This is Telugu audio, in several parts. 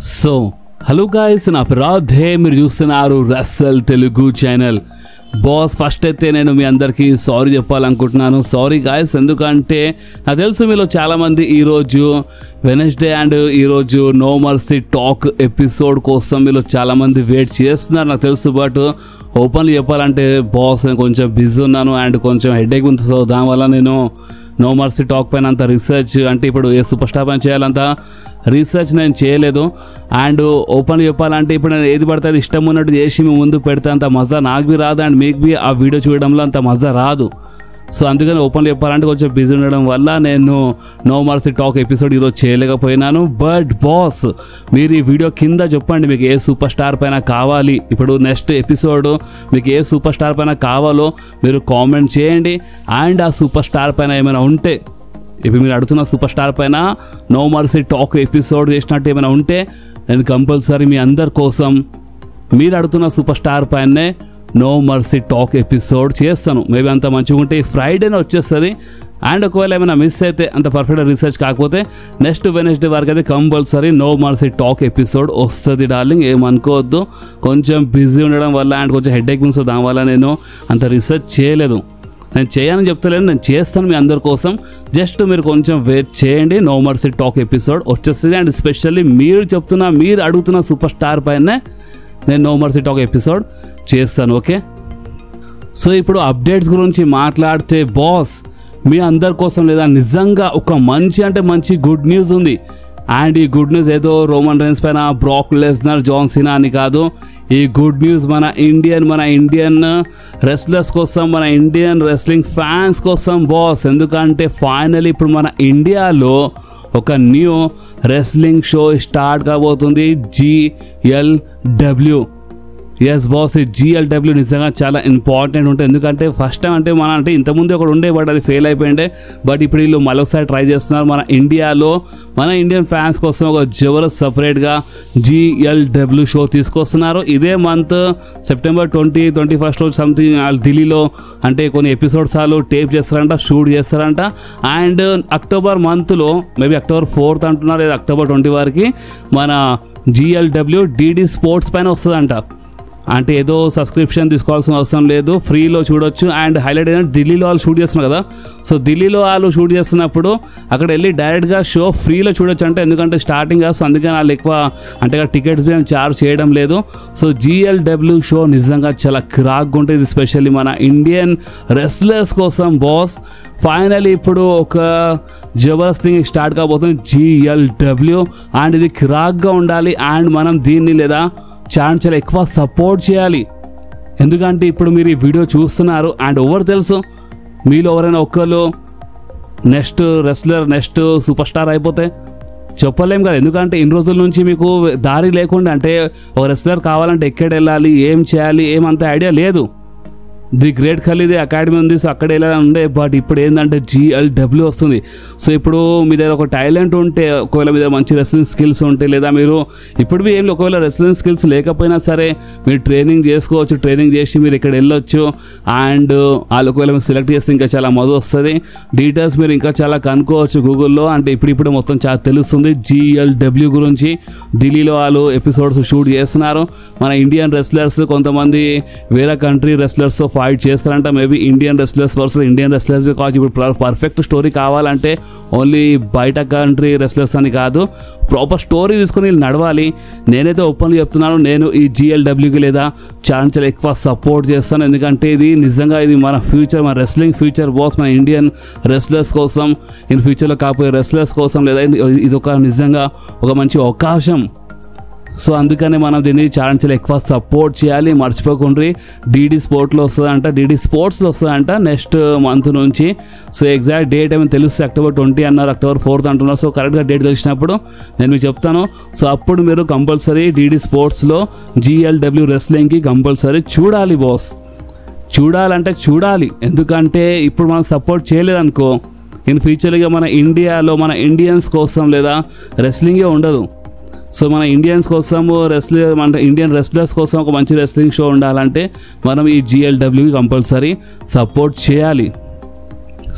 సో హలో గాయ్స్, నా పేరు రాధే, మీరు చూస్తున్నారు Russell Telugu channel. Boss, first అయితే నేను మీ అందరికీ సారీ చెప్పాలనుకుంటున్నాను. సారీ గాయ్స్, ఎందుకంటే నాకు తెలుసు మీలో చాలామంది ఈరోజు వెనస్డే అండ్ ఈరోజు నో మర్సీ టాక్ ఎపిసోడ్ కోసం మీలో చాలామంది వెయిట్ చేస్తున్నారు నాకు తెలుసు. బట్ ఓపెన్లీ చెప్పాలంటే బాస్, నేను కొంచెం బిజీ ఉన్నాను అండ్ కొంచెం హెడేక్ ఉంది. సో దానివల్ల నేను నో మర్సీ టాక్ పైన అంత రీసెర్చ్, అంటే ఇప్పుడు ఏ సూపర్ స్టార్ పైన చేయాలంత రీసెర్చ్ నేను చేయలేదు. అండ్ ఓపెన్ చెప్పాలంటే ఇప్పుడు నేను ఏది పడితే అది ఇష్టం ఉన్నట్టు చేసి మీ ముందు పెడితే అంత మజా నాకు బి రాదు అండ్ మీకు బి ఆ వీడియో చూడడంలో అంత మజా రాదు. సో అందుకని ఓపెన్ చెప్పాలంటే కొంచెం బిజీ ఉండడం వల్ల నేను నో మర్సీ టాక్ ఎపిసోడ్ ఈరోజు చేయలేకపోయినాను. బట్ బాస్, మీరు ఈ వీడియో కింద చెప్పండి మీకు ఏ సూపర్ స్టార్ పైన కావాలి, ఇప్పుడు నెక్స్ట్ ఎపిసోడ్ మీకు ఏ సూపర్ స్టార్ పైన కావాలో మీరు కామెంట్ చేయండి. అండ్ ఆ సూపర్ స్టార్ పైన ఏమైనా ఉంటే, ఇప్పుడు మీరు అడుగుతున్న సూపర్ స్టార్ పైన నో మర్సీ టాక్ ఎపిసోడ్ చేసినట్టు ఏమైనా ఉంటే నేను కంపల్సరీ మీ అందరి కోసం మీరు అడుగుతున్న సూపర్ స్టార్ పైనే నో మర్సీ టాక్ ఎపిసోడ్ చేస్తాను. మేబీ అంత మంచిగా ఉంటే ఫ్రైడేనే వచ్చేస్తుంది. అండ్ ఒకవేళ ఏమైనా మిస్ అయితే, అంత పర్ఫెక్ట్ రీసెర్చ్ కాకపోతే నెక్స్ట్ వెనస్డే వరకు అయితే compulsory no mercy talk episode వస్తుంది డార్లింగ్, ఏమనుకోవద్దు. కొంచెం బిజీ ఉండడం వల్ల అండ్ కొంచెం హెడేక్ ఉంది, సో దానివల్ల నేను అంత రీసెర్చ్ చేయలేదు. నేను చేయాలని చెప్తలేను, నేను చేస్తాను మీ అందరి కోసం. జస్ట్ మీరు కొంచెం వెయిట్ చేయండి, నో మర్సీ టాక్ ఎపిసోడ్ వచ్చేస్తుంది. అండ్ స్పెషల్లీ మీరు అడుగుతున్న సూపర్ స్టార్ పైనే నేను నో మర్సీ టాక్ ఎపిసోడ్ చేస్తాను, ఓకే? సో ఇప్పుడు అప్డేట్స్ గురించి మాట్లాడితే బాస్, మీ అందరి కోసం లేదా నిజంగా ఒక మంచి అంటే మంచి గుడ్ న్యూస్ ఉంది. అండ్ ఈ గుడ్ న్యూస్ ఏదో రోమన్ రైన్స్ పైన, బ్రాక్ లెస్నర్, జాన్ సినా అని కాదు. ఈ గుడ్ న్యూస్ మన ఇండియన్ రెస్లర్స్ కోసం, మన ఇండియన్ రెస్లింగ్ ఫ్యాన్స్ కోసం బాస్. ఎందుకంటే ఫైనల్ ఇప్పుడు మన ఇండియాలో ఒక న్యూ రెస్లింగ్ షో స్టార్ట్ కాబోతుంది, GLW. ఎస్ బాస్, ఈ GLW నిజంగా చాలా ఇంపార్టెంట్ ఉంటుంది. ఎందుకంటే ఫస్ట్ టైం అంటే ఇంతకుముందు ఒకటి ఉండే, బట్ అది ఫెయిల్ అయిపోయిండే. బట్ ఇప్పుడు వీళ్ళు మరొకసారి ట్రై చేస్తున్నారు. మన ఇండియాలో మన ఇండియన్ ఫ్యాన్స్ కోసం ఒక జబర్దస్త్ సపరేట్గా GLW షో తీసుకొస్తున్నారు. ఇదే మంత్ సెప్టెంబర్ 20-21 రోజు సంథింగ్ ఢిల్లీలో అంటే కొన్ని ఎపిసోడ్స్ వాళ్ళు టేప్ చేస్తారంట, షూట్ చేస్తారంట. అండ్ అక్టోబర్ మంత్లో మేబీ అక్టోబర్ 4th అంటున్నారు, లేదా అక్టోబర్ 20 వరకు మన GLW DD స్పోర్ట్స్ పైన వస్తుందంట. అంటే ఏదో సబ్స్క్రిప్షన్ తీసుకోవాల్సిన అవసరం లేదు, ఫ్రీలో చూడొచ్చు. అండ్ హైలైట్ ఏంటంటే ఢిల్లీలో వాళ్ళు షూట్ చేస్తున్నారు కదా, సో ఢిల్లీలో వాళ్ళు షూట్ చేస్తున్నప్పుడు అక్కడ వెళ్ళి డైరెక్ట్గా షో ఫ్రీలో చూడొచ్చు అంటే, ఎందుకంటే స్టార్టింగ్ కాదు. సో అందుకని వాళ్ళు ఎక్కువ అంటే టికెట్స్ మేము చార్జ్ చేయడం లేదు. సో GLW షో నిజంగా చాలా క్రాక్గా ఉంటుంది, ఎస్పెషల్లీ మన ఇండియన్ రెస్లర్స్ కోసం బాస్. ఫైనల్లీ ఇప్పుడు ఒక జబర్దస్త్ థింగ్ స్టార్ట్ కాబోతుంది, GLW. అండ్ ఇది క్రాక్గా ఉండాలి. అండ్ మనం దీన్ని లేదా ఛానల్ చాలా ఎక్కువ సపోర్ట్ చేయాలి. ఎందుకంటే ఇప్పుడు మీరు ఈ వీడియో చూస్తున్నారు అండ్ ఎవరు తెలుసు, మీలో ఎవరైనా ఒక్కరు next wrestler, next super star అయిపోతే చెప్పలేం కదా. ఎందుకంటే ఇన్ని రోజుల నుంచి మీకు దారి లేకుండా, అంటే ఒక రెస్లర్ కావాలంటే ఎక్కడ వెళ్ళాలి, ఏం చేయాలి, ఏమంత ఐడియా లేదు. ది గ్రేట్ ఖలీదే అకాడమీ ఉంది, సో అక్కడ వెళ్ళాలని ఉండే. బట్ ఇప్పుడు ఏంటంటే GLW వస్తుంది. సో ఇప్పుడు మీ దగ్గర ఒక టాలెంట్ ఉంటే, ఒకవేళ మీ దగ్గర మంచి రెస్లింగ్ స్కిల్స్ ఉంటే, లేదా మీరు ఇప్పుడు ఏం ఒకవేళ రెస్లింగ్ స్కిల్స్ లేకపోయినా సరే మీరు ట్రైనింగ్ చేసుకోవచ్చు. ట్రైనింగ్ చేసి మీరు ఇక్కడ వెళ్ళొచ్చు. అండ్ వాళ్ళు ఒకవేళ మీరు సెలెక్ట్ చేస్తే ఇంకా చాలా మజా వస్తుంది. డీటెయిల్స్ మీరు ఇంకా చాలా కనుక్కోవచ్చు గూగుల్లో. అంటే ఇప్పుడు మొత్తం చాలా తెలుస్తుంది GLW గురించి. ఢిల్లీలో వాళ్ళు ఎపిసోడ్స్ షూట్ చేస్తున్నారు. మన ఇండియన్ రెస్లర్స్ కొంతమంది వేరే కంట్రీ రెస్లర్స్తో ఫైట్ చేస్తారంట. Maybe Indian wrestlers versus Indian wrestlers. Because ఇప్పుడు పర్ఫెక్ట్ స్టోరీ కావాలంటే ఓన్లీ బయట కంట్రీ రెస్లర్స్ అని కాదు, ప్రాపర్ స్టోరీ తీసుకొని నడవాలి. నేనైతే ఓపెన్గా చెప్తున్నాను, నేను ఈ GLWకి లేదా ఛానల్ ఎక్కువ సపోర్ట్ చేస్తాను. ఎందుకంటే ఇది నిజంగా ఇది మన ఫ్యూచర్, మన రెస్లింగ్ ఫ్యూచర్ బాస్. మన ఇండియన్ రెస్లర్స్ కోసం, ఇన్ ఫ్యూచర్లో కాకపోయే రెస్లర్స్ కోసం, లేదా ఇది ఒక నిజంగా ఒక మంచి అవకాశం. సో అందుకని మనం దీన్ని ఛానల్ ఎక్కువ సపోర్ట్ చేయాలి. మర్చిపోకుండా DD స్పోర్ట్స్లో వస్తుందంట నెక్స్ట్ మంత్ నుంచి. సో ఎగ్జాక్ట్ డేట్ ఏమైనా తెలుస్తుంది, అక్టోబర్ 20 అన్నారు, అక్టోబర్ 4th అంటున్నారు. సో కరెక్ట్గా డేట్ తెలిసినప్పుడు నేను మీకు చెప్తాను. సో అప్పుడు మీరు కంపల్సరీ DD స్పోర్ట్స్లో GLW రెస్లింగ్కి కంపల్సరీ చూడాలి బాస్. చూడాలంటే చూడాలి, ఎందుకంటే ఇప్పుడు మనం సపోర్ట్ చేయలేదనుకో, ఇన్ ఫ్యూచర్గా మన ఇండియాలో మన ఇండియన్స్ కోసం లేదా రెస్లింగే ఉండదు. సో మన ఇండియన్స్ కోసం మన ఇండియన్ రెస్లర్స్ కోసం ఒక మంచి రెస్లింగ్ షో ఉండాలంటే మనం ఈ GLWకి కంపల్సరీ సపోర్ట్ చేయాలి.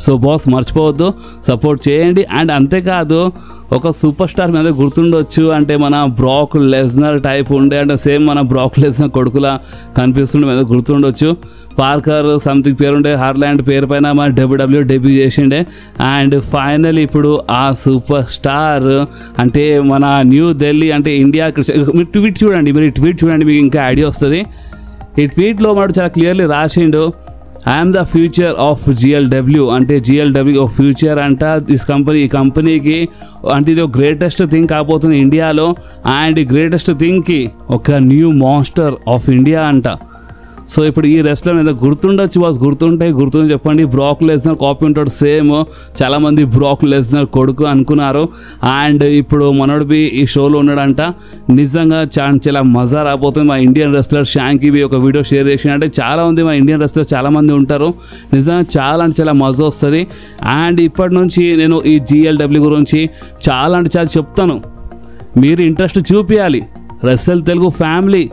సో బాస్ మర్చిపోవద్దు, సపోర్ట్ చేయండి. అండ్ అంతేకాదు ఒక సూపర్ స్టార్ మీద గుర్తుండొచ్చు అంటే మన బ్రాక్ లెస్నర్ టైప్ ఉండే అంటే సేమ్ మన బ్రాక్ లెస్నర్ కొడుకులా కనిపిస్తుండే మీద గుర్తుండొచ్చు. పార్కర్ సంథింగ్ పేరుండే, హార్లాండ్ పేరు పైన మన డబ్ల్యూడబ్ల్యూ డెబ్యూ చేసిండే. అండ్ ఫైనల్ ఇప్పుడు ఆ సూపర్ స్టార్ అంటే మన న్యూ ఢిల్లీ అంటే ఇండియా, మీరు ట్వీట్ చూడండి, మీకు ఇంకా ఐడియా వస్తుంది. ఈ ట్వీట్లో వాడు చాలా క్లియర్లీ రాసిండు, I'm the future of GLW అంటే GLW ఆఫ్ ఫ్యూచర్ అంట. ఈ కంపెనీకి అంటే ఇది గ్రేటెస్ట్ థింగ్ కాబోతుంది ఇండియాలో. అండ్ గ్రేటెస్ట్ థింగ్కి ఒక న్యూ మాన్స్టర్ ఆఫ్ ఇండియా అంట. సో ఇప్పుడు ఈ రెస్లర్ ఏదో గుర్తుండొచ్చు బాస్, గుర్తుంది చెప్పండి. బ్రాక్ లెస్నర్ కాపీ ఉంటాడు సేమ్, చాలామంది బ్రాక్ లెస్నర్ కొడుకు అనుకున్నారు. అండ్ ఇప్పుడు మనోడివి ఈ షోలో ఉన్నాడంట. నిజంగా చాలా మజా రాబోతుంది. మా ఇండియన్ రెస్లర్ షాంకీవి ఒక వీడియో షేర్ చేసినట్టే చాలా ఉంది. మా ఇండియన్ రెస్లర్ చాలామంది ఉంటారు. నిజంగా చాలా మజా వస్తుంది. అండ్ ఇప్పటి నుంచి నేను ఈ GLW గురించి చాలా చెప్తాను. మీరు ఇంట్రెస్ట్ చూపించాలి. రెస్లర్ తెలుగు ఫ్యామిలీ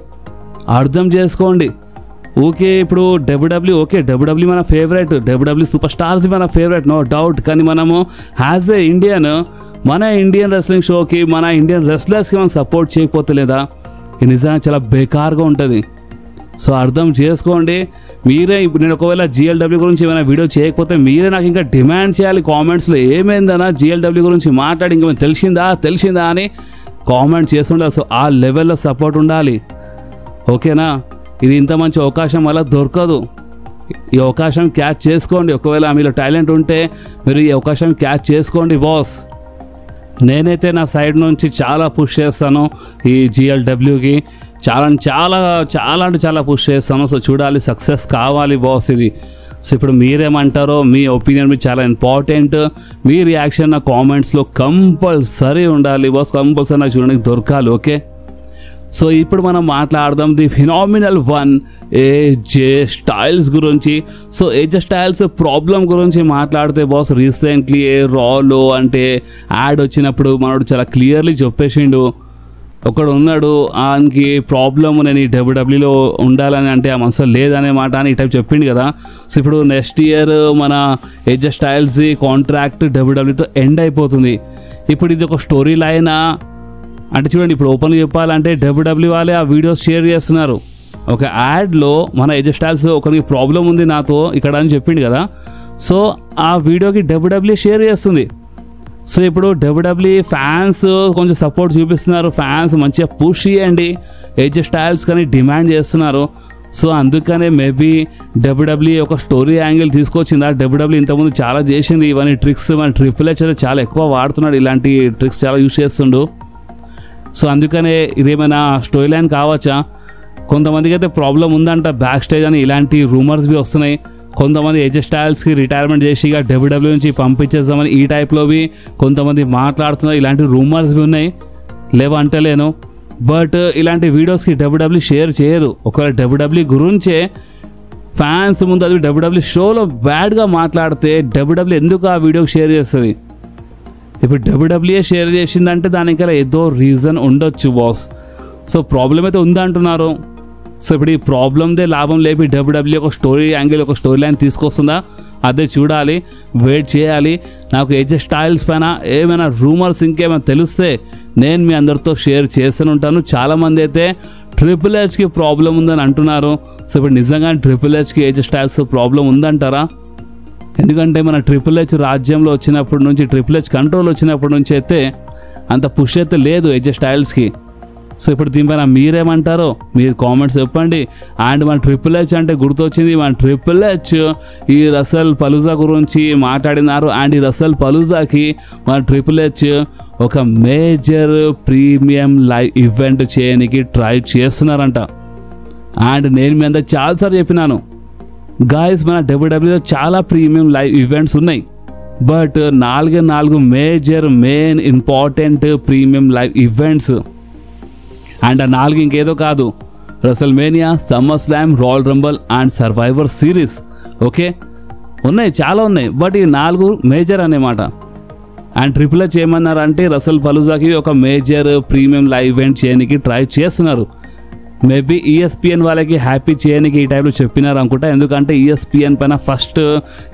అర్థం చేసుకోండి. ఓకే ఇప్పుడు డబ్ల్యూడబ్ల్యూ మన ఫేవరెట్, డబ్ల్యూడబ్ల్యూ సూపర్ స్టార్స్ మన ఫేవరెట్, నో డౌట్. కానీ మనము యాజ్ ఏ ఇండియన్ మన ఇండియన్ రెస్లింగ్ షోకి మన ఇండియన్ రెస్లర్స్కి మనం సపోర్ట్ చేయకపోతలేదా, ఇది నిజంగా చాలా బేకార్గా ఉంటుంది. సో అర్థం చేసుకోండి. మీరే ఇప్పుడు నేను ఒకవేళ GLW గురించి ఏమైనా వీడియో చేయకపోతే మీరే నాకు ఇంకా డిమాండ్ చేయాలి కామెంట్స్లో, ఏమైందన్నా GLW గురించి మాట్లాడి ఇంకేమైనా తెలిసిందా అని కామెంట్ చేస్తుండాలి. సో ఆ లెవెల్లో సపోర్ట్ ఉండాలి, ఓకేనా. ఇది ఇంత మంచి అవకాశం అలా దొరకదు. ఈ అవకాశం క్యాచ్ చేసుకోండి. ఒకవేళ మీలో టాలెంట్ ఉంటే మీరు ఈ అవకాశం క్యాచ్ చేసుకోండి బాస్. నేనైతే నా సైడ్ నుంచి చాలా పుష్ చేస్తాను ఈ GLWకి, చాలా పుష్ చేస్తాను. సో చూడాలి, సక్సెస్ కావాలి బాస్ ఇది. సో ఇప్పుడు మీరేమంటారో, మీ ఒపీనియన్ మీ చాలా ఇంపార్టెంట్. మీ రియాక్షన్ నా కామెంట్స్లో కంపల్సరీ ఉండాలి బాస్, కంపల్సరీ నాకు చూడడానికి దొరకాలి, ఓకే. సో ఇప్పుడు మనం మాట్లాడదాం the phenomenal one AJ styles గురించి. సో AJ స్టైల్స్ ప్రాబ్లం గురించి మాట్లాడితే బాస్, రీసెంట్లీ రాలో అంటే యాడ్ వచ్చినప్పుడు మనోడు చాలా క్లియర్లీ చెప్పేసిండు. ఒకడు ఉన్నాడు, ఆయనకి ప్రాబ్లమ్ నేను ఈ డబ్ల్యూడబ్ల్యూలో ఉండాలని అంటే ఆ మనసులో లేదనే మాట అని ఈ టైప్ చెప్పిండు కదా. సో ఇప్పుడు నెక్స్ట్ ఇయర్ మన AJ స్టైల్స్ కాంట్రాక్ట్ డబ్ల్యూడబ్ల్యూతో ఎండ్ అయిపోతుంది. ఇప్పుడు ఇది ఒక స్టోరీ లైనా అంటే చూడండి, ఇప్పుడు ఓపెన్గా చెప్పాలంటే డబ్ల్యూడబ్ల్యూ వాళ్ళే ఆ వీడియోస్ షేర్ చేస్తున్నారు. ఒక యాడ్లో మన AJ స్టైల్స్ ఒకరికి ప్రాబ్లం ఉంది నాతో ఇక్కడ అని చెప్పిండు కదా. సో ఆ వీడియోకి డబ్ల్యూడబ్ల్యూ షేర్ చేస్తుంది. సో ఇప్పుడు డబ్ల్యూడబ్ల్యూ ఫ్యాన్స్ కొంచెం సపోర్ట్ చూపిస్తున్నారు, ఫ్యాన్స్ మంచిగా పుష్ చేయండి AJ స్టైల్స్ కానీ డిమాండ్ చేస్తున్నారు. సో అందుకనే మేబీ డబ్ల్యూడబ్ల్యూ ఒక స్టోరీ యాంగిల్ తీసుకొచ్చిందా. డబ్ల్యూడబ్ల్యూ ఇంతకుముందు చాలా చేసింది ఇవన్నీ ట్రిక్స్, మన ట్రిపుల్ హెచ్ అయితే చాలా ఎక్కువ వాడుతున్నాడు, ఇలాంటి ట్రిక్స్ చాలా యూజ్ చేస్తుండు. సో అందుకనే ఇదేమైనా స్టోరీ లైన్ కావచ్చా. కొంతమందికి అయితే ప్రాబ్లం ఉందంట బ్యాక్ స్టేజ్ అని ఇలాంటి రూమర్స్ బి వస్తున్నాయి. కొంతమంది AJ స్టైల్స్కి రిటైర్మెంట్ చేసి ఇక డబ్ల్యూడబ్ల్యూ నుంచి పంపించేద్దామని ఈ టైప్లోవి కొంతమంది మాట్లాడుతున్నారు. ఇలాంటి రూమర్స్ బి ఉన్నాయి, లేవంటలేను. బట్ ఇలాంటి వీడియోస్కి డబ్ల్యూడబ్ల్యూ షేర్ చేయదు. ఒకవేళ డబ్ల్యూడబ్ల్యూ గురించే ఫ్యాన్స్ ముందు అది డబ్ల్యూడబ్ల్యూ షోలో బ్యాడ్గా మాట్లాడితే డబ్ల్యూడబ్ల్యూ ఎందుకు ఆ వీడియోకి షేర్ చేస్తుంది. ఇప్పుడు డబ్ల్యూడబ్ల్యూఏ షేర్ చేసిందంటే దానికి ఏదో రీజన్ ఉండొచ్చు బాస్. సో ప్రాబ్లం అయితే ఉందంటున్నారు. సో ఇప్పుడు ఈ ప్రాబ్లందే లాభం లేపి డబ్ల్యూడబ్ల్యూ ఒక స్టోరీ యాంగిల్, ఒక స్టోరీ లైన్ తీసుకొస్తుందా, అదే చూడాలి, వెయిట్ చేయాలి. నాకు AJ స్టైల్స్ పైన ఏమైనా రూమర్స్ ఇంకేమైనా తెలిస్తే నేను మీ అందరితో షేర్ చేస్తూనే ఉంటాను. చాలామంది అయితే ట్రిపుల్ హెచ్కి ప్రాబ్లం ఉందని అంటున్నారు. సో ఇప్పుడు నిజంగా ట్రిపుల్ హెచ్కి AJ స్టైల్స్ ప్రాబ్లం ఉందంటారా. ఎందుకంటే మన ట్రిపుల్ హెచ్ రాజ్యంలో వచ్చినప్పటి నుంచి, ట్రిపుల్ హెచ్ కంట్రోల్ వచ్చినప్పటి నుంచి అయితే అంత పుష్ అయితే లేదు AJ స్టైల్స్కి. సో ఇప్పుడు దీనిపైన మీరేమంటారో మీరు కామెంట్స్ చెప్పండి. అండ్ మన ట్రిపుల్ హెచ్ అంటే గుర్తొచ్చింది, మన ట్రిపుల్ హెచ్ ఈ రసల్ పలూజా గురించి మాట్లాడినారు. అండ్ ఈ రసల్ పలూజాకి మన ట్రిపుల్ హెచ్ ఒక మేజర్ ప్రీమియం లైవ్ ఈవెంట్ చేయడానికి ట్రై చేస్తున్నారంట. అండ్ నేను మీ అందరికి చాలాసార్లు చెప్పినాను గాయస్, మన డబ్ల్యూడబ్ల్యూలో చాలా ప్రీమియం లైవ్ ఈవెంట్స్ ఉన్నాయి. But 4 major main important premium live events. And ఆ 4 ఇంకేదో కాదు, WrestleMania, summer slam, royal Rumble and survivor series. Okay ఉన్నాయి, చాలా ఉన్నాయి, బట్ ఈ 4 మేజర్ అన్నమాట. అండ్ ట్రిపుల్ హెచ్ ఏమన్నారంటే రసల్ పలూజాకి ఒక మేజర్ ప్రీమియం లైవ్ ఈవెంట్ చేయడానికి ట్రై చేస్తున్నారు. మేబీ ESPN వాళ్ళకి హ్యాపీ చేయడానికి ఈ టైంలో చెప్పినారు అనుకుంటా. ఎందుకంటే ESPN పైన ఫస్ట్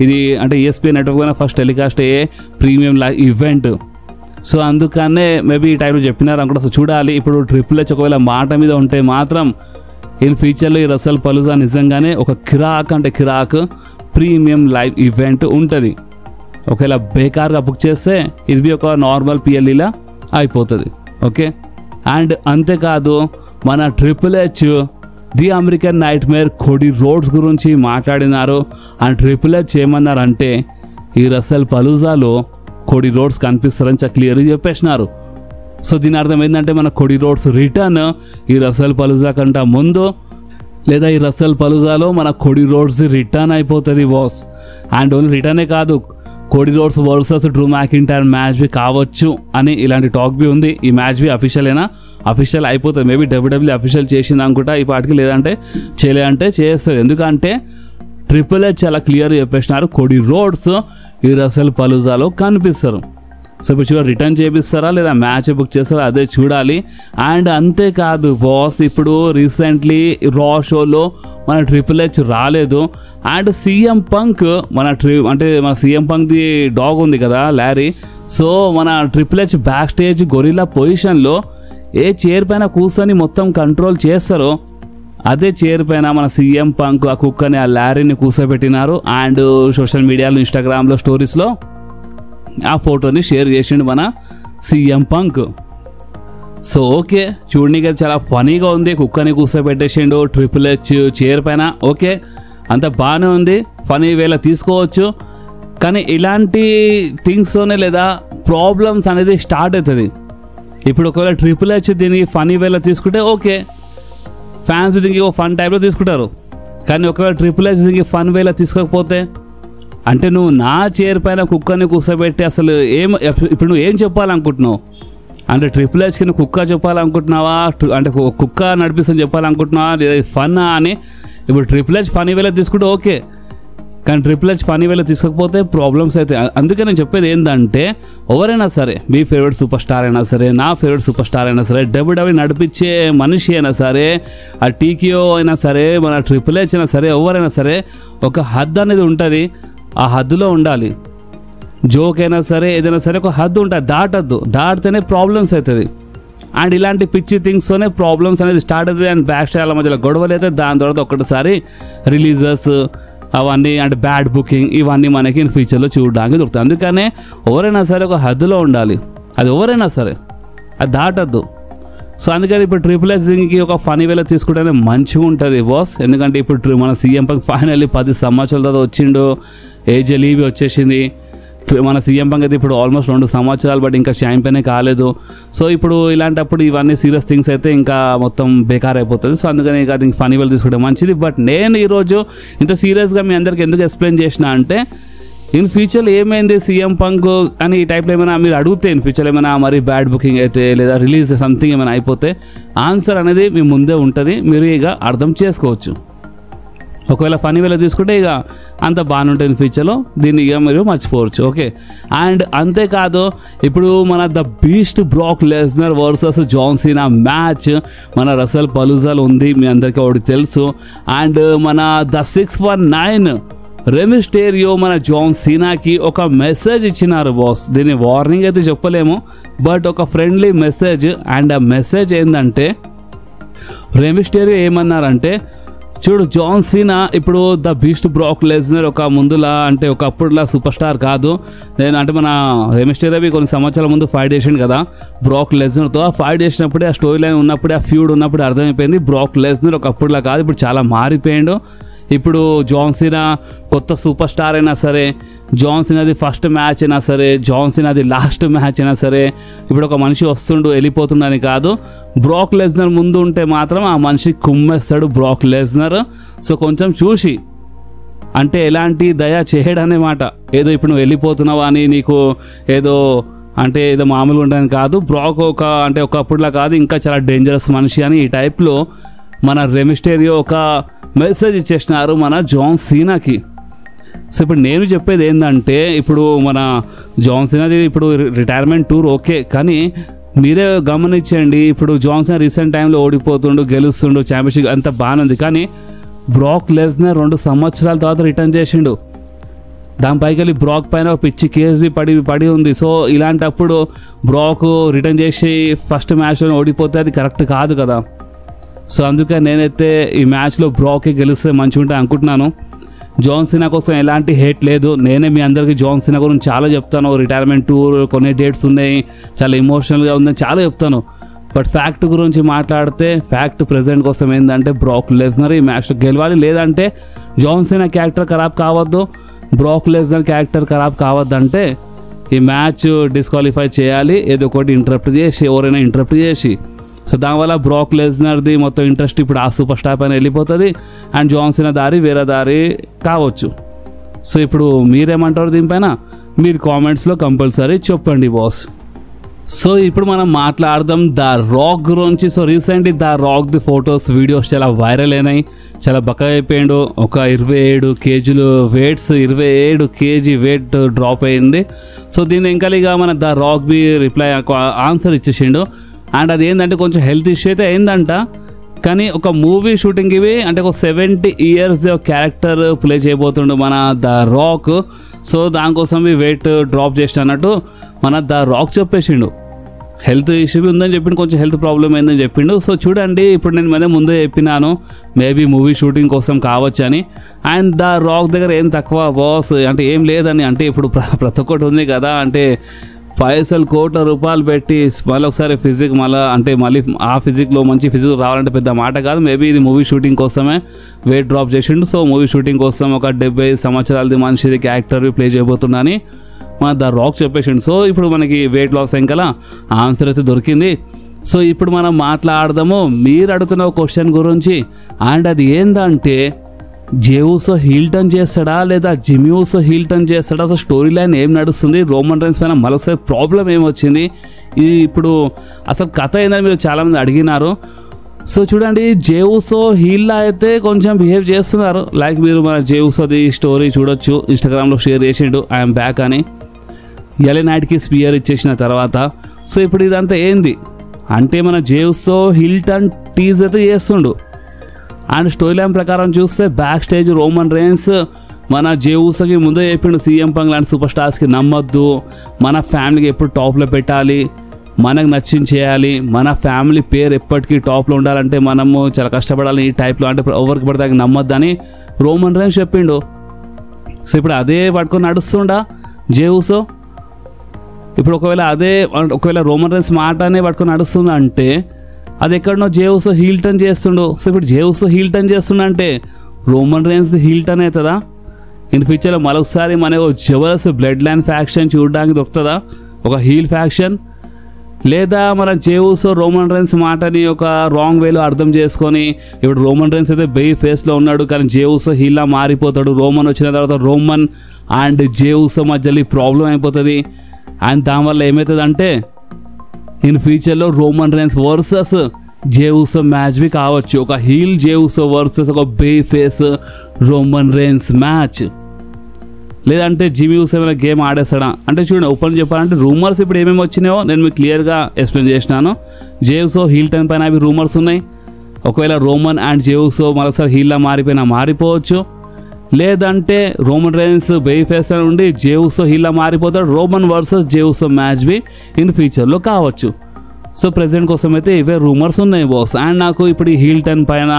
ఇది అంటే ESPN నెట్వర్క్ పైన ఫస్ట్ టెలికాస్ట్ అయ్యే ప్రీమియం ఈవెంట్. సో అందుకనే మేబీ ఈ టైంలో చెప్పినారు అనుకుంటా. సో చూడాలి ఇప్పుడు ట్రిపుల్ హెచ్ ఒకవేళ మాట మీద ఉంటే మాత్రం ఇన్ ఫ్యూచర్లో ఈ రసల్ పలూజా నిజంగానే ఒక కిరాక్ ప్రీమియం లైవ్ ఈవెంట్ ఉంటుంది. ఒకవేళ బేకార్గా బుక్ చేస్తే ఇది ఒక నార్మల్ PLEలా అయిపోతుంది. ఓకే, అండ్ అంతేకాదు మన triple H the American nightmare Cody Rhodes గురించి మాట్లాడినారు. అండ్ ట్రిపుల్ హెచ్ ఏమన్నారంటే ఈ రసల్ పలూజాలో కోడీ రోడ్స్ కనిపిస్తారని చాలా క్లియర్గా చెప్పేసినారు. సో దీని అర్థం ఏంటంటే మన కోడీ రోడ్స్ రిటర్న్ ఈ రసల్ పలూజా కంటే ముందు లేదా ఈ రసల్ పలూజాలో మన కోడీ రోడ్స్ రిటర్న్ అయిపోతుంది బాస్. అండ్ ఓన్లీ రిటర్నే కాదు, Cody Rhodes versus Drew McIntyre match బి కావచ్చు అని ఇలాంటి టాక్ బి ఉంది. ఈ మ్యాచ్ బి అఫీషియల్ అయిపోతుంది. మేబీ WWE అఫీషియల్ చేసింది అనుకుంటా ఈ పాటికి, లేదంటే చేయలేదంటే చేస్తారు. ఎందుకంటే ట్రిపుల్ హెచ్ చాలా క్లియర్ చెప్పేసినారు కోడీ రోడ్స్ ఈ రసల్ పలూజాలో కనిపిస్తారు. సో ఇప్పుడు చూడ రిటర్న్ చేపిస్తారా లేదా మ్యాచ్ బుక్ చేస్తారా అదే చూడాలి. అండ్ అంతేకాదు బాస్, ఇప్పుడు రీసెంట్లీ రా షోలో మన ట్రిపుల్ హెచ్ రాలేదు. అండ్ CM Punk మన CM Punk ది డాగ్ ఉంది కదా లారీ. సో మన triple H backstage gorilla పొజిషన్లో ఏ చైర్ పైన కూర్చొని మొత్తం కంట్రోల్ చేస్తారో అదే చైర్ పైన మన CM Punk ఆ కుక్కని ఆ లారీని కూర్చోబెట్టినారు. అండ్ సోషల్ మీడియాలో ఇన్స్టాగ్రామ్లో స్టోరీస్లో ఆ ఫోటోని షేర్ చేసిండు మన CM Punk. సో ఓకే, చూడడానికి చాలా ఫనీగా ఉంది. కుక్కని కూర్చోబెట్టేసిండు ట్రిపుల్ హెచ్ చైర్ పైన. ఓకే, అంత బాగానే ఉంది, ఫనీ వేళ తీసుకోవచ్చు. కానీ ఇలాంటి థింగ్స్తోనే లేదా ప్రాబ్లమ్స్ అనేది స్టార్ట్ అవుతుంది. ఇప్పుడు ఒకవేళ ట్రిపుల్ హెచ్ దీన్ని ఫనీ వేళ తీసుకుంటే ఓకే, ఫ్యాన్స్ దీనికి ఓ ఫన్ టైప్లో తీసుకుంటారు. కానీ ఒకవేళ ట్రిపుల్ హెచ్ దీనికి ఫన్ వేళ తీసుకోకపోతే అంటే నువ్వు నా చైర్ పైన కుక్కని కూర్చోబెట్టి అసలు ఇప్పుడు నువ్వు ఏం చెప్పాలనుకుంటున్నావు? అంటే ట్రిపుల్ హెచ్కి నువ్వు కుక్క చెప్పాలనుకుంటున్నావా, అంటే కుక్క నడిపిస్తుంది చెప్పాలనుకుంటున్నావా, లేదా ఫన్నా అని? ఇప్పుడు ట్రిపుల్ హెచ్ ఫనీ వేళ తీసుకుంటే ఓకే, కానీ ట్రిపుల్ హెచ్ ఫనీ వేళ తీసుకోకపోతే ప్రాబ్లమ్స్ అయితే. అందుకే నేను చెప్పేది ఏంటంటే ఎవరైనా సరే, మీ ఫేవరెట్ సూపర్ స్టార్ అయినా సరే, నా ఫేవరెట్ సూపర్ స్టార్ అయినా సరే, WWE నడిపించే మనిషి అయినా సరే, ఆ TKO అయినా సరే, మన ట్రిపుల్ హెచ్ అయినా సరే, ఎవరైనా సరే ఒక హద్దు అనేది ఉంటుంది. ఆ హద్దులో ఉండాలి. జోక్ అయినా సరే ఏదైనా సరే ఒక హద్దు ఉంటుంది, దాటద్దు. దాటితేనే ప్రాబ్లమ్స్ అవుతుంది. అండ్ ఇలాంటి పిచ్చి థింగ్స్తోనే ప్రాబ్లమ్స్ అనేది స్టార్ట్ అవుతుంది. అండ్ బ్యాక్ స్టైల్ మధ్యలో గొడవలు అయితే దాని తర్వాత ఒకటిసారి రిలీజెస్ అవన్నీ అంటే బ్యాడ్ బుకింగ్ ఇవన్నీ మనకి ఇన్ ఫ్యూచర్లో చూడడానికి దొరుకుతుంది. అందుకనే ఎవరైనా సరే ఒక హద్దులో ఉండాలి. అది ఎవరైనా సరే అది దాటద్దు. సో అందుకని ఇప్పుడు ట్రిపుల్ హెచ్ దీనికి ఒక ఫనీ వేళ తీసుకుంటేనే మంచిగా ఉంటుంది బాస్. ఎందుకంటే ఇప్పుడు మన CM Punk ఫైనల్లీ 10 సంవత్సరాల తర్వాత వచ్చిండు. ఏజ్ లీవ్ వచ్చేసింది. మన CM Punk అయితే ఇప్పుడు ఆల్మోస్ట్ 2 సంవత్సరాలు బట్ ఇంకా ఛాంపియనే కాలేదు. సో ఇప్పుడు ఇలాంటప్పుడు ఇవన్నీ సీరియస్ థింగ్స్ అయితే ఇంకా మొత్తం బేకార్ అయిపోతుంది. సో అందుకని ఇంకా దీనికి ఫనీ వేళ తీసుకుంటే మంచిది. బట్ నేను ఈరోజు ఇంత సీరియస్గా మీ అందరికి ఎందుకు ఎక్స్ప్లెయిన్ చేసిన అంటే ఇన్ ఫ్యూచర్లో ఏమైంది CM Punk అని ఈ టైప్లో ఏమైనా మీరు అడిగితే ఇన్ ఫ్యూచర్లో ఏమైనా మరి బ్యాడ్ బుకింగ్ అయితే లేదా రిలీజ్ సంథింగ్ ఏమైనా అయిపోతే ఆన్సర్ అనేది మీ ముందే ఉంటుంది. మీరు ఇక అర్థం చేసుకోవచ్చు. ఒకవేళ ఫనీ వేళ తీసుకుంటే ఇక అంత బాగానే ఉంటుంది ఫ్యూచర్లో, దీన్ని ఇక మీరు మర్చిపోవచ్చు. ఓకే, అండ్ అంతేకాదు ఇప్పుడు మన the beast Brock Lesnar versus John Cena match మన రసల్ పలూజాలో ఉంది. మీ అందరికీ ఒకటి తెలుసు. అండ్ మన ద 619 రెమిస్టేరియో మన జాన్ సీనాకి ఒక మెసేజ్ ఇచ్చినారు బాస్. దీన్ని వార్నింగ్ అయితే చెప్పలేము, బట్ ఒక ఫ్రెండ్లీ మెసేజ్. అండ్ ఆ మెసేజ్ ఏంటంటే రెమిస్టేరియో ఏమన్నారంటే, చూడు జాన్ సీనా ఇప్పుడు ద బీస్ట్ బ్రాక్ లెస్నర్ ఒక ముందులా అంటే ఒకప్పుడులా సూపర్ స్టార్ కాదు. నేను అంటే మన రెమిస్టేరియో కొన్ని సంవత్సరాల ముందు ఫైట్ చేసిండు కదా బ్రాక్ లెస్నర్తో. ఆ ఫైట్ చేసినప్పుడే ఆ స్టోరీ లైన్ ఉన్నప్పుడే ఆ ఫ్యూడ్ ఉన్నప్పుడు అర్థమైపోయింది బ్రాక్ లెస్నర్ ఒకప్పుడులా కాదు, ఇప్పుడు చాలా మారిపోయాడు. ఇప్పుడు జాన్ సీనా కొత్త సూపర్ స్టార్ అయినా సరే, జాన్ సీనాది ఫస్ట్ మ్యాచ్ అయినా సరే, జాన్ సీనాది లాస్ట్ మ్యాచ్ అయినా సరే, ఇప్పుడు ఒక మనిషి వస్తుండు వెళ్ళిపోతుండని కాదు, బ్రాక్ లెస్నర్ ముందు ఉంటే మాత్రం ఆ మనిషి కుమ్మేస్తాడు బ్రాక్ లెస్నర్. సో కొంచెం చూసి అంటే ఎలాంటి దయ చేయడనే మాట. ఏదో ఇప్పుడు నువ్వు వెళ్ళిపోతున్నావా అని నీకు ఏదో అంటే ఏదో మామూలుగా ఉండని కాదు. బ్రాక్ అంటే ఒకప్పుడులా కాదు, ఇంకా చాలా డేంజరస్ మనిషి అని ఈ టైప్లో మన రెమిస్టేరియో ఒక మెసేజ్ ఇచ్చేసినారు మన జాన్ సీనాకి. సో ఇప్పుడు నేను చెప్పేది ఏంటంటే, ఇప్పుడు మన జాన్ సీనాది ఇప్పుడు రిటైర్మెంట్ టూర్ ఓకే, కానీ మీరే గమనించండి. ఇప్పుడు జాన్సన్ రీసెంట్ టైంలో ఓడిపోతుండు, గెలుస్తుండు, ఛాంపియన్షిప్ అంత బాగానే ఉంది. కానీ బ్రాక్ లెస్నర్ 2 సంవత్సరాల తర్వాత రిటర్న్ చేసిండు. దానిపైకి వెళ్ళి బ్రాక్ పైన ఒక పిచ్చి కేసు పడి ఉంది. సో ఇలాంటప్పుడు బ్రాక్ రిటర్న్ చేసి ఫస్ట్ మ్యాచ్లో ఓడిపోతే అది కరెక్ట్ కాదు కదా. సో అందుకే నేనైతే ఈ మ్యాచ్లో బ్రాకే గెలిస్తే మంచిగా ఉంటుంది అనుకుంటున్నాను. జాన్ సినా కోసం ఎలాంటి హేట్ లేదు. నేనే మీ అందరికీ జాన్ సినా గురించి చాలా చెప్తాను. రిటైర్మెంట్ టూర్ కొన్ని డేట్స్ ఉన్నాయి, చాలా ఎమోషనల్గా ఉందని చాలా చెప్తాను. బట్ ఫ్యాక్ట్ గురించి మాట్లాడితే ఫ్యాక్ట్ ప్రెజెంట్ కోసం ఏంటంటే బ్రాక్ లెస్నర్ ఈ మ్యాచ్లో గెలవాలి. లేదంటే జాన్ సినా క్యారెక్టర్ ఖరాబ్ కావద్దు, బ్రాక్ లెస్నర్ క్యారెక్టర్ ఖరాబ్ కావద్దంటే ఈ మ్యాచ్ డిస్క్వాలిఫై చేయాలి. ఏదో ఒకటి ఇంటరప్ట్ చేసి, ఎవరైనా ఇంటరప్ట్ చేసి. సో దానివల్ల బ్రాక్ లెస్నర్ది మొత్తం ఇంట్రెస్ట్ ఇప్పుడు ఆ సూపర్ స్టార్ పైన వెళ్ళిపోతుంది. అండ్ జాన్ సినా దారి వేరే దారి కావచ్చు. సో ఇప్పుడు మీరేమంటారు దీనిపైన? మీరు కామెంట్స్లో కంపల్సరీ చెప్పండి బాస్. సో ఇప్పుడు మనం మాట్లాడదాం ద రాక్ గురించి. సో రీసెంట్లీ ద రాక్ది ఫొటోస్, వీడియోస్ చాలా వైరల్ అయినాయి. చాలా బక్కగా అయిపోయాడు. ఒక 27 కేజీలు వెయిట్స్, 27 కేజీ వెయిట్ డ్రాప్ అయింది. సో దీని ఇంకా మన ద రాక్ బి రిప్లై ఆన్సర్ ఇచ్చేసిండు. అండ్ అది ఏంటంటే కొంచెం హెల్త్ ఇష్యూ అయితే అయిందంట. కానీ ఒక మూవీ షూటింగ్ ఇవి అంటే ఒక 70 years క్యారెక్టర్ ప్లే చేయబోతుండు మన ద రాక్. సో దానికోసం వెయిట్ డ్రాప్ చేసిన అన్నట్టు మన ద రాక్ చెప్పేసిండు. హెల్త్ ఇష్యూ ఉందని చెప్పిండు, కొంచెం హెల్త్ ప్రాబ్లం అయిందని చెప్పిండు. సో చూడండి, ఇప్పుడు నేను ముందే చెప్పినాను మేబీ మూవీ షూటింగ్ కోసం కావచ్చు అని. అండ్ ద రాక్ దగ్గర ఏం తక్కువ బాస్ అంటే ఏం లేదని. అంటే ఇప్పుడు ప్రతి ఒక్కటి ఉంది కదా, అంటే ₹1 కోట్ల పెట్టి మళ్ళీ ఒకసారి ఫిజిక్ మళ్ళీ ఆ ఫిజిక్లో మంచి ఫిజిక్ రావాలంటే పెద్ద మాట కాదు. మేబీ ఇది మూవీ షూటింగ్ కోసమే వెయిట్ డ్రాప్ చేసిండు. సో మూవీ షూటింగ్ కోసం ఒక 70 సంవత్సరాలది మనిషిది క్యారెక్టర్ ప్లే చేయబోతుందని మన ద రాక్ చెప్పేసిండు. సో ఇప్పుడు మనకి వెయిట్ లాస్ ఇంకా ఆన్సర్ అయితే దొరికింది. సో ఇప్పుడు మనం మాట్లాడదాము మీరు అడుగుతున్న క్వశ్చన్ గురించి. అండ్ అది ఏంటంటే జేవుసో హీల్ టర్న్ చేస్తాడా లేదా జిమ్మీ ఊసో హీల్ టర్న్ చేస్తాడా? అసలు స్టోరీ లైన్ ఏం నడుస్తుంది? రోమన్ రైన్స్ పైన మరోసారి ప్రాబ్లం ఏమొచ్చింది? ఇప్పుడు అసలు కథ ఏందని మీరు చాలామంది అడిగినారు. సో చూడండి, జేవుసో హీల్లా అయితే కొంచెం బిహేవ్ చేస్తున్నారు. లైక్ మీరు మన జేవుసోది స్టోరీ చూడొచ్చు, ఇన్స్టాగ్రామ్లో షేర్ చేసిండు ఐఎమ్ బ్యాక్ అని. ఎలే నైట్కి స్పియర్ ఇచ్చేసిన తర్వాత. సో ఇప్పుడు ఇదంతా ఏంది అంటే మన జేవుసో హీల్ టర్న్ టీజ్ అయితే చేస్తుండు. అండ్ స్టోరీ లైన్ ప్రకారం చూస్తే బ్యాక్ స్టేజ్ రోమన్ రైన్స్ మన జేవుసోకి ముందే చెప్పిండు, సీఎం పంగ్ లాంటి సూపర్ స్టార్స్కి నమ్మొద్దు, మన ఫ్యామిలీకి ఎప్పుడు టాప్లో పెట్టాలి, మనకు నచ్చింది చేయాలి, మన ఫ్యామిలీ పేరు ఎప్పటికీ టాప్లో ఉండాలంటే మనము చాలా కష్టపడాలి ఈ టైప్లో, అంటే ఎవరికి పడితే నమ్మొద్దని రోమన్ రైన్స్ చెప్పిండు. సో ఇప్పుడు అదే పట్టుకొని నడుస్తుండా జేవుసో? ఇప్పుడు ఒకవేళ రోమన్ రైన్స్ మాటనే పట్టుకొని నడుస్తుంది అంటే అది ఎక్కడనో జేవుసో హీల్ టర్న్ చేస్తుండు. సో ఇప్పుడు జేవుసో హీల్ టర్న్ చేస్తుండంటే రోమన్ రైన్స్ హీల్ టర్న్ అవుతుందా? ఇన్ ఫ్యూచర్లో మరొకసారి మనకు జబర్దస్త్ బ్లడ్ లైన్ ఫ్యాక్షన్ చూడడానికి దొరుకుతుందా, ఒక హీల్ ఫ్యాక్షన్? లేదా మన జేవుసో రోమన్ రైన్స్ మాటని ఒక రాంగ్ వేలో అర్థం చేసుకొని ఇప్పుడు రోమన్ రైన్స్ అయితే బెయి ఫేస్లో ఉన్నాడు, కానీ జేవుసో హీల్లా మారిపోతాడు. రోమన్ వచ్చిన తర్వాత రోమన్ అండ్ జేవుసో మధ్యలో ప్రాబ్లం అయిపోతుంది. అండ్ దానివల్ల ఏమవుతుంది అంటే ఇన్ ఫ్యూచర్లో Roman Reigns versus Jey Uso match బి కావచ్చు. ఒక హీల్ జేవుసో వర్సెస్ ఒక babyface Roman Reigns match. లేదంటే జిమ్మీ ఊసో ఏమైనా గేమ్ ఆడేస్తాడా అంటే చూడండి, ఓపెన్ చెప్పాలంటే రూమర్స్ ఇప్పుడు ఏమేమి వచ్చినాయో నేను మీకు క్లియర్గా ఎక్స్ప్లెయిన్ చేసినాను. జేవుసో హీల్ టర్న్ పైన అవి రూమర్స్ ఉన్నాయి. ఒకవేళ రోమన్ అండ్ జేవుసో మరోసారి హీల్లా మారిపోవచ్చు. లేదంటే రోమన్ రైన్స్ బెయి ఫేస్ నుండి జేవుసో హీల్లా మారిపోతాడు. రోమన్ వర్సెస్ జేవుసో మ్యాచ్ బి ఇన్ ఫ్యూచర్లో కావచ్చు. సో ప్రెజెంట్ కోసం అయితే ఇవే రూమర్స్ ఉన్నాయి బాస్. అండ్ నాకు ఇప్పుడు ఈ హీల్ టర్న్ పైన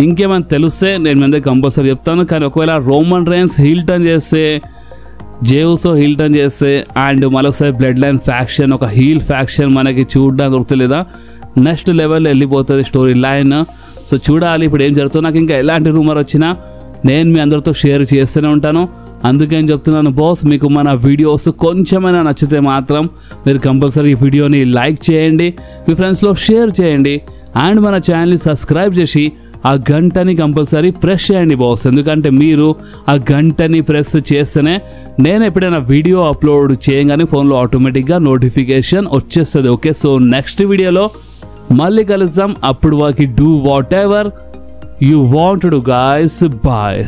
ఇంకేమైనా తెలిస్తే నేను ముందే కంపల్సరీ చెప్తాను. కానీ ఒకవేళ రోమన్ రైన్స్ హీల్ టర్న్ చేస్తే, జేవుసో హీల్ టర్న్ చేస్తే అండ్ మరోసారి బ్లడ్ లైన్ ఫ్యాక్షన్, ఒక హీల్ ఫ్యాక్షన్ మనకి చూడడానికి దొరుకుతలేదా, నెక్స్ట్ లెవెల్ వెళ్ళిపోతుంది స్టోరీ లైన్. సో చూడాలి ఇప్పుడు ఏం జరుగుతుందో. నాకు ఇంకా ఎలాంటి రూమర్ వచ్చినా నేను మీ అందరితో షేర్ చేస్తూనే ఉంటాను. అందుకని చెప్తున్నాను బాస్, మీకు మన వీడియోస్ కొంచెమైనా నచ్చితే మాత్రం మీరు కంపల్సరీ ఈ వీడియోని లైక్ చేయండి, మీ ఫ్రెండ్స్లో షేర్ చేయండి అండ్ మన ఛానల్ని సబ్స్క్రైబ్ చేసి ఆ గంటని కంపల్సరీ ప్రెస్ చేయండి బాస్. ఎందుకంటే మీరు ఆ గంటని ప్రెస్ చేస్తేనే నేను ఎప్పుడైనా వీడియో అప్లోడ్ చేయగానే ఫోన్లో ఆటోమేటిక్గా నోటిఫికేషన్ వచ్చేస్తుంది. ఓకే, సో నెక్స్ట్ వీడియోలో మళ్ళీ కలుద్దాం. అప్పుడు వాకి do whatever you want to do guys. Bye.